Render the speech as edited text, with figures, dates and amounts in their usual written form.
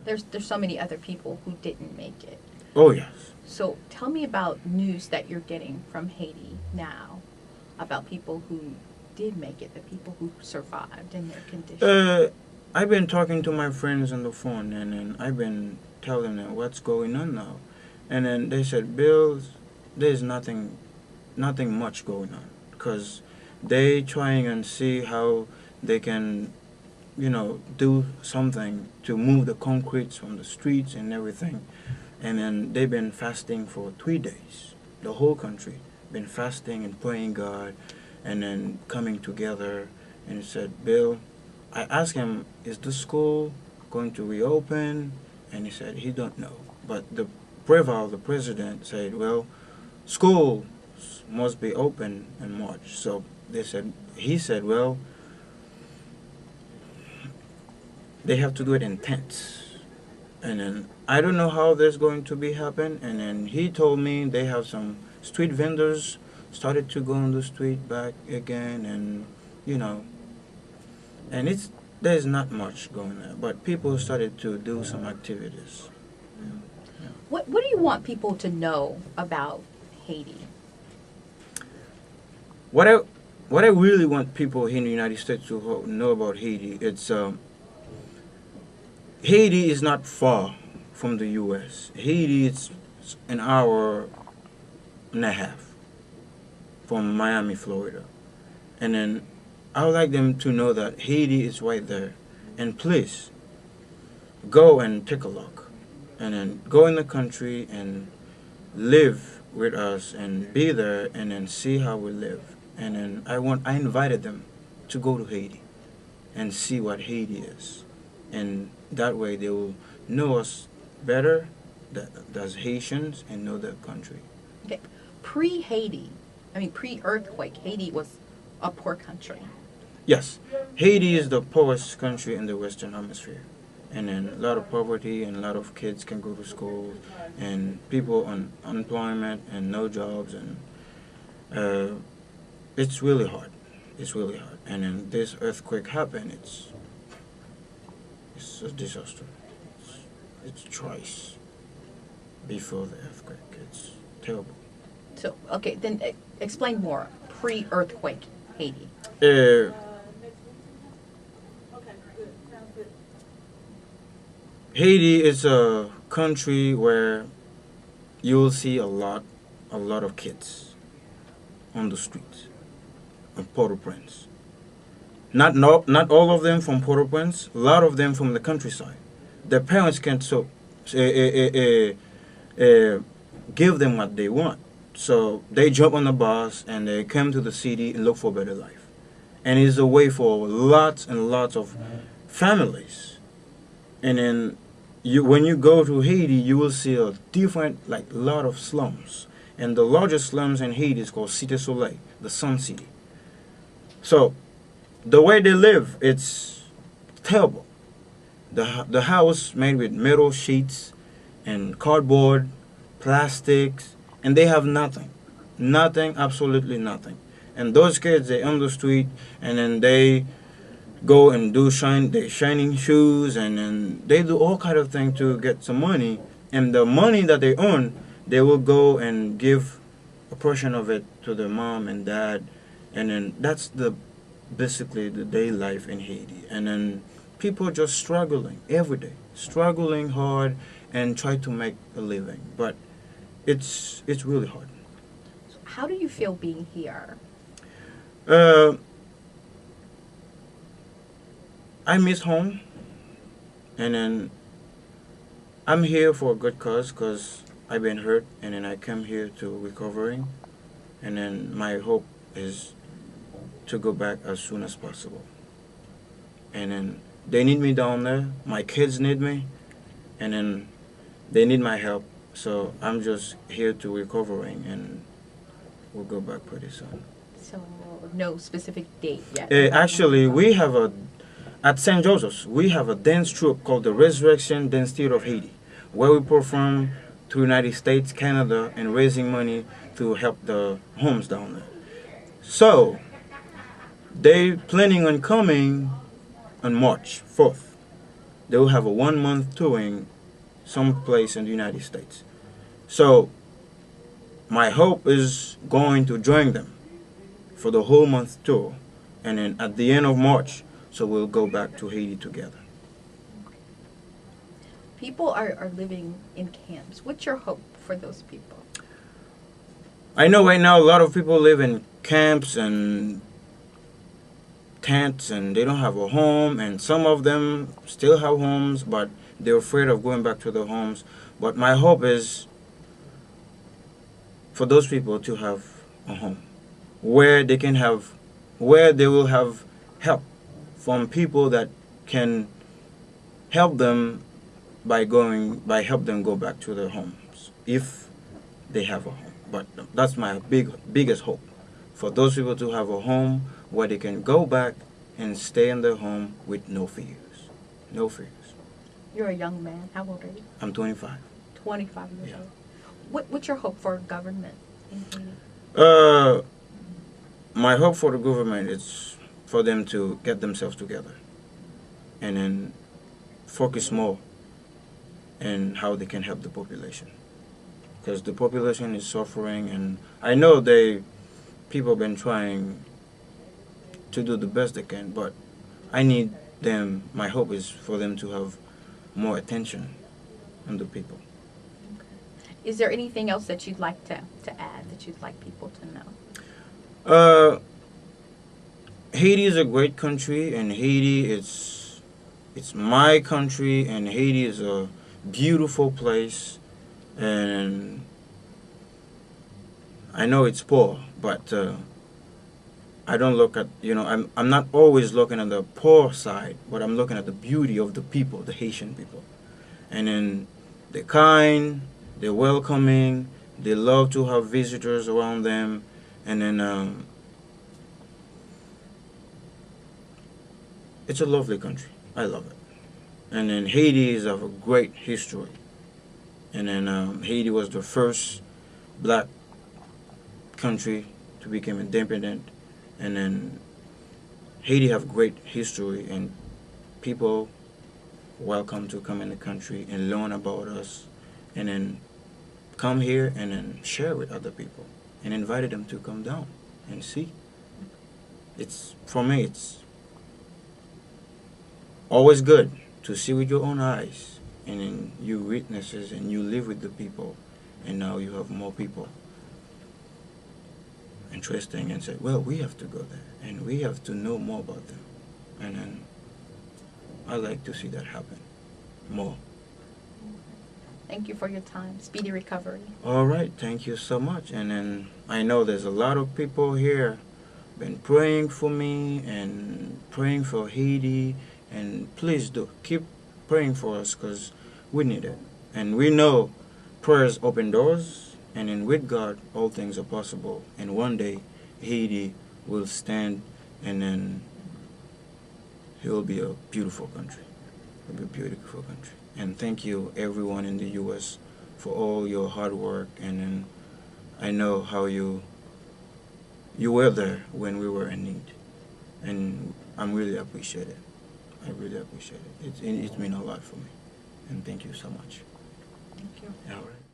there's so many other people who didn't make it. Oh, yes. So tell me about news that you're getting from Haiti now about people who did make it, the people who survived in their condition. I've been talking to my friends on the phone, and then I've been telling them what's going on now. And then they said, Bill, there's nothing much going on. Because they trying and see how they can, do something to move the concretes from the streets and everything. And then they've been fasting for 3 days. The whole country been fasting and praying God, and then coming together. And he said, Bill, I asked him, is the school going to reopen? And he said he don't know. But the Preval, the president, said, well, school must be open in March. So he said, well, they have to do it in tents. And then I don't know how that's going to be happen. And then he told me they have some street vendors started to go on the street back again, and and there's not much going on, but people started to do some activities. Yeah. Yeah. What do you want people to know about Haiti? What I really want people here in the United States to know about Haiti, it's Haiti is not far from the U.S. Haiti is an hour and a half from Miami, Florida. And then I would like them to know that Haiti is right there. And please, go and take a look. And then go in the country and live with us and be there and then see how we live. And then I invited them to go to Haiti and see what Haiti is. And that way they will know us better as Haitians and know their country. Okay. Pre-earthquake, Haiti was a poor country. Yes, Haiti is the poorest country in the Western Hemisphere. And then a lot of poverty, and a lot of kids can go to school, and people on unemployment and no jobs, and it's really hard. It's really hard. And then this earthquake happened, it's a disaster. It's twice before the earthquake. It's terrible. So, okay, then explain more. Pre-earthquake Haiti. Haiti is a country where you'll see a lot of kids on the streets of Port-au-Prince. Not all of them from Port-au-Prince. A lot of them from the countryside. Their parents can't give them what they want. So they jump on the bus and they come to the city and look for a better life. And it's a way for lots and lots of families. And then when you go to Haiti, you will see a different, lot of slums. And the largest slums in Haiti is called Cité Soleil, the Sun City. So the way they live, it's terrible. The house made with metal sheets and cardboard, plastics, and they have nothing. Nothing, absolutely nothing. And those kids, they're on the street, and then they go and do shining shoes, and then they do all kind of things to get some money. And the money that they earn, they will go and give a portion of it to their mom and dad. And then that's basically the day life in Haiti. And then people just struggling every day, struggling hard and try to make a living. But it's really hard. How do you feel being here? I miss home, and then I'm here for a good cause because I've been hurt, and then I came here to recovering, and then my hope is to go back as soon as possible. And then they need me down there, my kids need me, and then they need my help. So I'm just here to recovering, and we'll go back pretty soon. So no specific date yet? Actually, at St. Joseph's, we have a dance troupe called the Resurrection Dance Theater of Haiti, where we perform to United States, Canada, and raising money to help the homes down there. So they planning on coming on March 4th. they will have a 1 month touring someplace in the United States. So my hope is going to join them for the whole month tour, and then at the end of March, so we'll go back to Haiti together. People are living in camps. What's your hope for those people? I know right now a lot of people live in camps and tents, and they don't have a home, and some of them still have homes, but they're afraid of going back to their homes. But my hope is for those people to have a home where they can have, where they will have help from people that can help them by help them go back to their homes if they have a home. But that's my biggest hope, for those people to have a home where they can go back and stay in their home with no fears. No fears. You're a young man. How old are you? I'm 25. 25 years Yeah. old. What's your hope for government in Haiti? My hope for the government is for them to get themselves together and then focus more on how they can help the population, because the population is suffering, and I know people have been trying to do the best they can, but I need them. My hope is for them to have more attention on the people. Is there anything else that you'd like to add, that you'd like people to know? Haiti is a great country, and Haiti it's my country, and Haiti is a beautiful place, and I know it's poor, but I don't look at, I'm not always looking at the poor side, but I'm looking at the beauty of the people, the Haitian people. And then they're kind, they're welcoming, they love to have visitors around them, and then it's a lovely country. I love it. And then Haiti is of a great history. And then Haiti was the first black country to become independent. And then Haiti have great history, and people welcome to come in the country and learn about us, and then come here and then share with other people and invite them to come down and see. For me, it's always good to see with your own eyes, and then you witnesses and you live with the people, and now you have more people interesting and say, well, we have to go there and we have to know more about them. And then I like to see that happen more. Thank you for your time. Speedy recovery. All right, thank you so much. And then I know there's a lot of people here been praying for me and praying for Haiti, and please do keep praying for us, because we need it. And we know prayers open doors, and then with God all things are possible. And one day Haiti will stand, and then it will be a beautiful country. It will be a beautiful country. And thank you everyone in the U.S. for all your hard work. And then I know how you were there when we were in need, and I'm really appreciate it. I really appreciate it. It means a lot for me, and thank you so much. Thank you. All right.